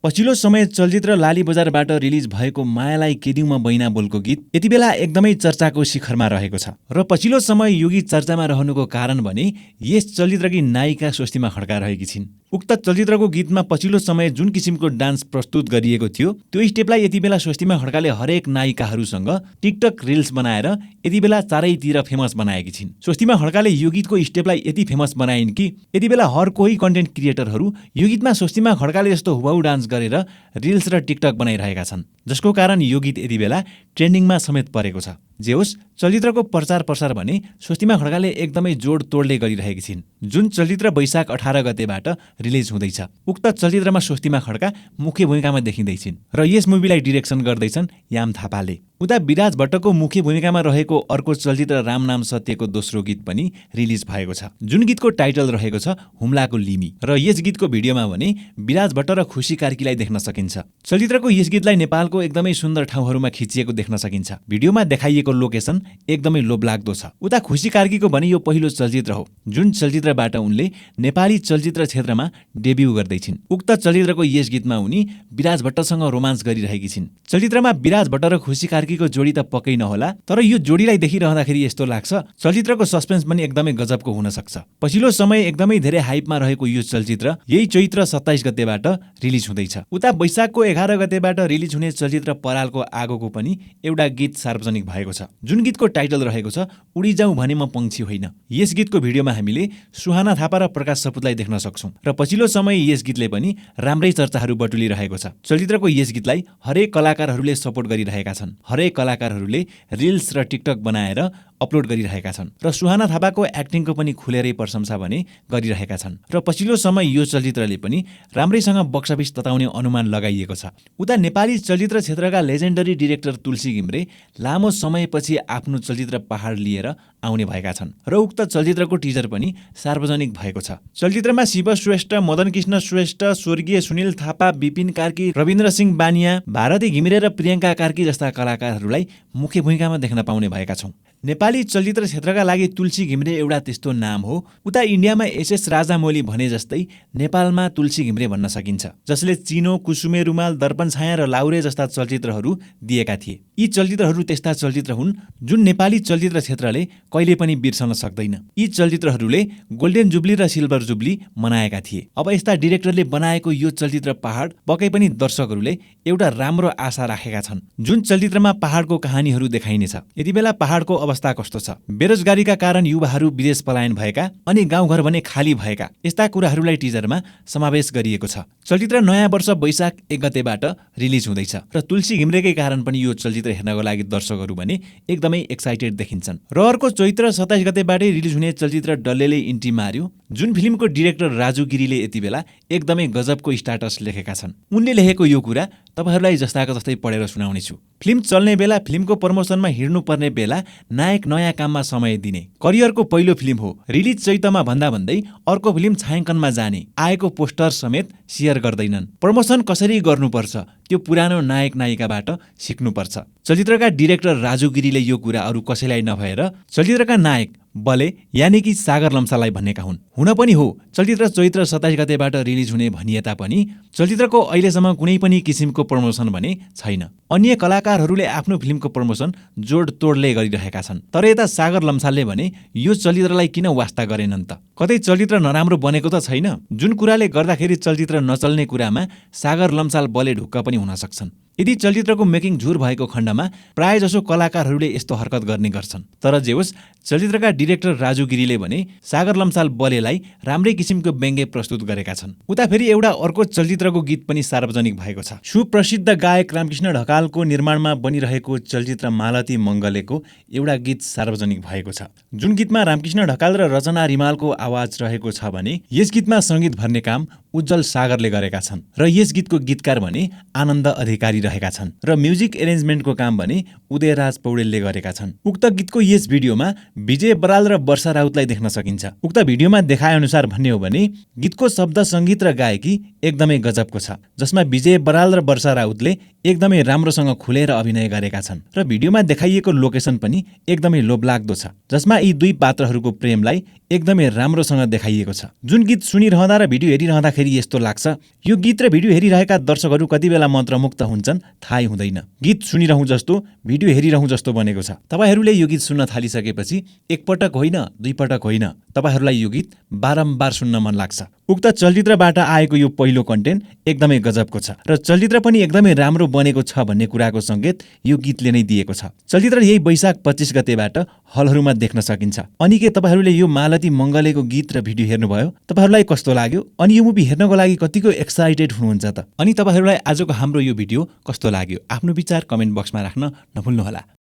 पछिल्लो समय चलचित्र लाली बजारबाट रिलिज भएको मायालाई केदिउमा बैना बोलको गीत यति बेला एकदमै चर्चाको शिखरमा रहेको छ र पछिल्लो समय यो गीत चर्चामा रहनुको कारण भने यस चलचित्रकी नायिका स्वस्तिमा खड्का रहेकी छिन्। उक्त चलचित्रको गीतमा पछिल्लो समय जुन किसिमको डान्स प्रस्तुत गरिएको थियो त्यो स्टेपलाई यति बेला स्वस्तिमा खड्काले हरेक नायिकाहरूसँग टिकटक रिल्स बनाएर यति बेला चारैतिर फेमस बनाएकी छिन्। स्वस्तिमा खड्काले यो गीतको स्टेपलाई यति फेमस बनाइन् कि यति बेला हर कोही कन्टेन्ट क्रिएटरहरू यो गीतमा स्वस्तिमा खड्काले जस्तो हुबाउ डान्स गरेर रिल्स र टिकटक बनाइरहेका छन्, जसको कारण यो गीत यति बेला ट्रेन्डिङमा समेत परेको छ। जे होस्, चलचित्रको प्रचार प्रसार भने स्वस्तिमा खड्काले एकदमै जोड तोडले गरिरहेकी छिन्। जुन चलचित्र वैशाख 18 गतेबाट रिलिज हुँदैछ, उक्त चलचित्रमा स्वस्तिमा खड्का मुख्य भूमिकामा देखिँदैछिन् र यस मुभीलाई डिरेक्सन गर्दैछन् याम थापाले। उता विराज भट्टको मुख्य भूमिकामा रहेको अर्को चलचित्र राम नाम सत्यको दोस्रो गीत पनि रिलिज भएको छ, जुन गीतको टाइटल रहेको छ हुम्लाको लिमी र यस गीतको भिडियोमा भने विराज भट्ट र खुसी कार्कीलाई देख्न सकिन्छ। चलचित्रको यस गीतलाई नेपालको एकदमै सुन्दर ठाउँहरूमा खिचिएको देख्न सकिन्छ। भिडियोमा देखाइएको लोकेसन एकदमै लोभलाग्दो छ। उता खुसी कार्कीको भने यो पहिलो चलचित्र हो जुन चलचित्रबाट उनले नेपाली चलचित्र क्षेत्रमा डेब्यू गर्दैछिन्। उक्त चलचित्रको यस गीतमा उनी विराज भट्टसँग रोमान्स गरिरहेकी छिन्। चलचित्रमा विराज भट्ट र खुसी कार्कीको जोडी त पक्कै नहोला, तर यो जोडीलाई देखिरहँदाखेरि यस्तो लाग्छ चलचित्रको सस्पेन्स पनि एकदमै गजबको हुन सक्छ। पछिल्लो समय एकदमै धेरै हाइपमा रहेको यो चलचित्र यही चैत्र 27 गतेबाट रिलिज हुँदैछ। उता वैशाखको 11 गतेबाट रिलिज हुने चलचित्र परालको आगोको पनि एउटा गीत सार्वजनिक भएको छ, जुन गीतको टाइटल रहेको छ उडी जाउँ भने म पंक्षी होइन। यस गीतको भिडियोमा हामीले सुहाना थापा र प्रकाश सपुतलाई देख्न सक्छौं र पछिल्लो समय यस गीतले पनि राम्रै चर्चाहरू बटुलिरहेको छ। चलचित्रको यस गीतलाई हरेक कलाकारहरूले सपोर्ट गरिरहेका छन्। हरेक कलाकारहरूले रिल्स र टिकटक बनाएर अपलोड गरिरहेका छन् र सुहाना थापाको एक्टिङको पनि खुलेरै प्रशंसा भने गरिरहेका छन् र पछिल्लो समय यो चलचित्रले पनि राम्रैसँग बक्स अफिस तताउने अनुमान लगाइएको छ। उता नेपाली चलचित्र क्षेत्रका लेजेन्डरी डिरेक्टर तुलसी घिम्रे लामो समयपछि आफ्नो चलचित्र पहाड लिएर आउने भएका छन् र उक्त चलचित्रको टिजर पनि सार्वजनिक भएको छ। चलचित्रमा शिव श्रेष्ठ, मदन कृष्ण श्रेष्ठ, स्वर्गीय सुनिल थापा, विपिन कार्की, रविन्द्र सिंह बानिया, भारती घिमिरे र प्रियङ्का कार्की जस्ता कलाकारहरूलाई मुख्य भूमिकामा देख्न पाउने भएका छौं। नेपाली चलचित्र क्षेत्रका लागि तुलसी घिम्रे एउटा त्यस्तो नाम हो। उता इन्डियामा एसएस राजामौली भने जस्तै नेपालमा तुलसी घिम्रे भन्न सकिन्छ, जसले चिनो, कुसुमे रुमाल, दर्पण छाया र लाउरे जस्ता चलचित्रहरू दिएका थिए। यी चलचित्रहरू त्यस्ता चलचित्र हुन् जुन नेपाली चलचित्र क्षेत्रले कहिले पनि बिर्सन सक्दैन। यी चलचित्रहरूले गोल्डेन जुब्ली र सिल्भर जुब्ली मनाएका थिए। अब यस्ता डिरेक्टरले बनाएको यो चलचित्र पहाड पक्कै पनि दर्शकहरूले एउटा राम्रो आशा राखेका छन्। जुन चलचित्रमा पहाडको कहानीहरू देखाइनेछ। यति बेला पहाडको अवस्था कस्तो छ, बेरोजगारीका कारण युवाहरू विदेश पलायन भएका अनि गाउँघर भने खाली भएका, यस्ता कुराहरूलाई टिजरमा समावेश गरिएको छ। चलचित्र नयाँ वर्ष वैशाख 1 गतेबाट रिलिज हुँदैछ र तुलसी घिम्रेकै कारण पनि यो चलचित्र हेर्नको लागि दर्शकहरू भने एकदमै एक्साइटेड देखिन्छन्। र अर्को चैत्र 27 गतेबाटै रिलिज हुने चलचित्र डल्लेले इन्ट्री मार्यो, जुन फिल्मको डिरेक्टर राजु गिरीले यति बेला एकदमै गजबको स्टाटस लेखेका छन्। उनले लेखेको यो कुरा तपाईहरुलाई जस्ताको जस्तै पढेर सुनाउने छु। फिल्म चल्ने बेला, फिल्मको प्रमोसनमा हिँड्नुपर्ने बेला नायक नयाँ काममा समय दिने, करियरको पहिलो फिल्म हो, रिलिज चैतमा भन्दा भन्दै अर्को फिल्म छायाङ्कनमा जाने, आएको पोस्टर समेत सेयर गर्दैनन्। प्रमोसन कसरी गर्नुपर्छ त्यो पुरानो नायक नायिकाबाट सिक्नुपर्छ। चलचित्रका डिरेक्टर राजु गिरीले यो कुरा अरू कसैलाई नभएर चलचित्रका नायक बले यानि कि सागर लम्साललाई भनेका हुन्। हुन पनि हो, चलचित्र चैत्र 27 गतेबाट रिलिज हुने भनिए तापनि चलचित्रको अहिलेसम्म कुनै पनि किसिमको प्रमोसन भने छैन। अन्य कलाकारहरूले आफ्नो फिल्मको प्रमोसन जोड तोडले गरिरहेका छन्, तर यता सागर लम्सालले भने यो चलचित्रलाई किन वास्ता गरेनन् त? कतै चलचित्र नराम्रो बनेको त छैन? जुन कुराले गर्दाखेरि चलचित्र नचल्ने कुरामा सागर लम्साल बले ढुक्क पनि हुन सक्छन्। यदि चलचित्रको मेकिङ झुर भएको खण्डमा प्राय जसो कलाकारहरूले यस्तो हरकत गर्ने गर्छन्। तर जे होस्, चलचित्रका डिरेक्टर राजु गिरीले भने सागर लम्साल बलेलाई राम्रै किसिमको व्यङ्ग्य प्रस्तुत गरेका छन्। उता फेरि एउटा अर्को चलचित्रको गीत पनि सार्वजनिक भएको छ। सुप्रसिद्ध गायक रामकृष्ण ढकालको निर्माणमा बनिरहेको चलचित्र मालती मङ्गलेको एउटा गीत सार्वजनिक भएको छ। जुन गीतमा रामकृष्ण ढकाल र रचना रिमालको आवाज रहेको छ भने यस गीतमा सङ्गीत भर्ने काम उज्जवल सागरले गरेका छन् र यस गीतको गीतकार भने आनन्द अधिकारी गरिरहेका छन् र म्युजिक एरेन्जमेन्टको काम भने उदयराज पौडेलले गरेका छन्। उक्त गीतको यस भिडियोमा विजय बराल र वर्षा राउतलाई देख्न सकिन्छ। उक्त भिडियोमा देखाए अनुसार भन्ने हो भने गीतको शब्द सङ्गीत र गायकी एकदमै गजबको छ, जसमा विजय बराल र वर्षा राउतले एकदमै राम्रोसँग खुलेर अभिनय गरेका छन् र भिडियोमा देखाइएको लोकेसन पनि एकदमै लोभलाग्दो छ, जसमा यी दुई पात्रहरूको प्रेमलाई एकदमै राम्रोसँग देखाइएको छ। जुन गीत सुनिरहँदा र भिडियो हेरिरहँदाखेरि यस्तो लाग्छ यो गीत र भिडियो हेरिरहेका दर्शकहरू कति बेला मन्त्रमुग्ध हुन्छन् थाहै हुँदैन। गीत सुनिरहँ जस्तो भिडियो हेरिरहँ जस्तो बनेको छ। तपाईहरूले यो गीत सुन्न थालिसकेपछि एकपटक होइन दुई पटक होइन तपाईहरूलाई यो गीत बारम्बार सुन्न मन लाग्छ। उक्त चलचित्रबाट आएको यो पहिलो कन्टेन्ट एकदमै गजबको छ र चलचित्र पनि एकदमै राम्रो बनेको छ भन्ने कुराको सङ्केत यो गीतले नै दिएको छ। चलचित्र यही वैशाख 25 गतेबाट हलहरूमा देख्न सकिन्छ। अनि के तपाईहरूले यो मालती मङ्गलेको गीत र भिडियो हेर्नुभयो? तपाईहरूलाई कस्तो लाग्यो? अनि यो मुभी हेर्नको लागि कतिको एक्साइटेड हुनुहुन्छ त? अनि तपाईहरूलाई आजको हाम्रो यो भिडियो कस्तो लाग्यो? आफ्नो विचार कमेन्ट बक्समा राख्न नभुल्नुहोला।